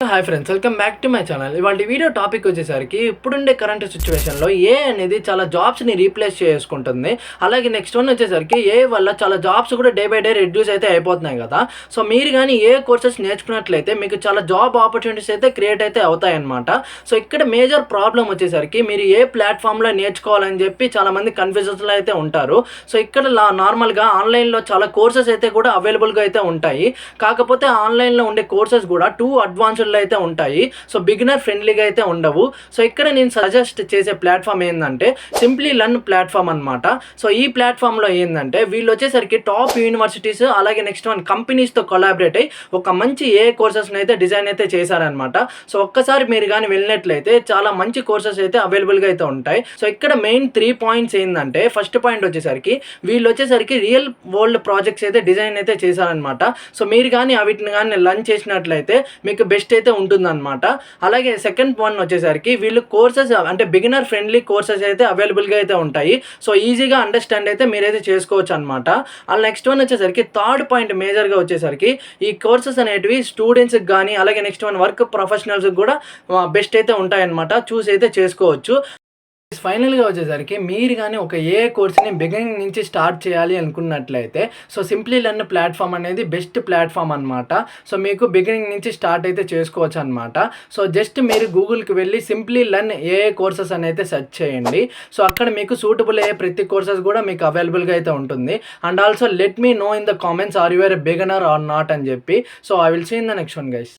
Hi friends, welcome back to my channel. ఇవాళ video topic వచ్చేసరికి ఇప్పుడుండే కరెంట్ సిచ్యువేషన్లో ఏ అనేది చాలా జాబ్స్ని రీప్లేస్ చేసుకుంటుంది. అలాగే నెక్స్ట్ వన్ వచ్చేసరికి ఏ వల్ల చాలా జాబ్స్ కూడా డే బై డే రెడ్యూస్ అయితే అయిపోతున్నాయి కదా. సో మీరు కానీ ఏ కోర్సెస్ నేర్చుకున్నట్లయితే మీకు చాలా జాబ్ ఆపర్చునిటీస్ అయితే క్రియేట్ అయితే అవుతాయన్నమాట. సో ఇక్కడ మేజర్ ప్రాబ్లం వచ్చేసరికి మీరు ఏ ప్లాట్ఫామ్లో నేర్చుకోవాలని చెప్పి చాలామంది కన్ఫ్యూజన్స్లో అయితే ఉంటారు. సో ఇక్కడ నార్మల్గా ఆన్లైన్లో చాలా కోర్సెస్ అయితే కూడా అవైలబుల్గా అయితే ఉంటాయి. కాకపోతే ఆన్లైన్లో ఉండే కోర్సెస్ కూడా అడ్వాన్స్డ్ అయితే ఉంటాయి. సో బిగినర్ ఫ్రెండ్లీగా అయితే ఉండవు. సో ఇక్కడ నేను సజెస్ట్ చేసే ప్లాట్ఫామ్ ఏంటంటే సింప్లీ లర్న్ ప్లాట్ఫామ్ అనమాట. సో ఈ ప్లాట్ఫామ్లో ఏంటంటే వీళ్ళు వచ్చేసరికి టాప్ యూనివర్సిటీస్ అలాగే నెక్స్ట్ వన్ కంపెనీస్తో కొలాబరేట్ అయ్యి ఒక మంచి కోర్సెస్ని అయితే డిజైన్ అయితే చేశారనమాట. సో ఒక్కసారి మీరు కానీ వెళ్ళినట్లయితే చాలా మంచి కోర్సెస్ అయితే అవైలబుల్గా అయితే ఉంటాయి. సో ఇక్కడ మెయిన్ 3 పాయింట్స్ ఏంటంటే ఫస్ట్ పాయింట్ వచ్చేసరికి వీళ్ళు వచ్చేసరికి రియల్ వరల్డ్ ప్రాజెక్ట్స్ అయితే డిజైన్ అయితే చేశారనమాట. సో మీరు కానీ వీటిని కానీ లర్న్ చేసినట్లయితే మీకు బెస్ట్ అయితే ఉంటుందన్నమాట. అలాగే సెకండ్ వన్ వచ్చేసరికి వీళ్ళు కోర్సెస్ అంటే బిగినర్ ఫ్రెండ్లీ కోర్సెస్ అయితే అవైలబుల్గా అయితే ఉంటాయి. సో ఈజీగా అండర్స్టాండ్ అయితే మీరైతే చేసుకోవచ్చు అనమాట. అలా నెక్స్ట్ వన్ వచ్చేసరికి థర్డ్ పాయింట్ మేజర్గా వచ్చేసరికి ఈ కోర్సెస్ అనేటివి స్టూడెంట్స్కి కానీ అలాగే నెక్స్ట్ వన్ వర్క్ ప్రొఫెషనల్స్కి కూడా బెస్ట్ అయితే ఉంటాయన్నమాట. చూసి అయితే చేసుకోవచ్చు. ఫైనల్గా వచ్చేసరికి మీరు కానీ ఒక కోర్స్ని బిగినింగ్ నుంచి స్టార్ట్ చేయాలి అనుకున్నట్లయితే సో సింప్లీ లర్న్ ప్లాట్ఫామ్ అనేది బెస్ట్ ప్లాట్ఫామ్ అనమాట. సో మీకు బిగినింగ్ నుంచి స్టార్ట్ అయితే చేసుకోవచ్చు అనమాట. సో జస్ట్ మీరు గూగుల్కి వెళ్ళి సింప్లీ లర్న్ కోర్సెస్ అని అయితే సెర్చ్ చేయండి. సో అక్కడ మీకు సూటబుల్ ప్రతి కోర్సెస్ కూడా మీకు అవైలబుల్గా అయితే ఉంటుంది. And also let me know in the comments are you are a beginner or not అని చెప్పి. So I will see in the next one guys.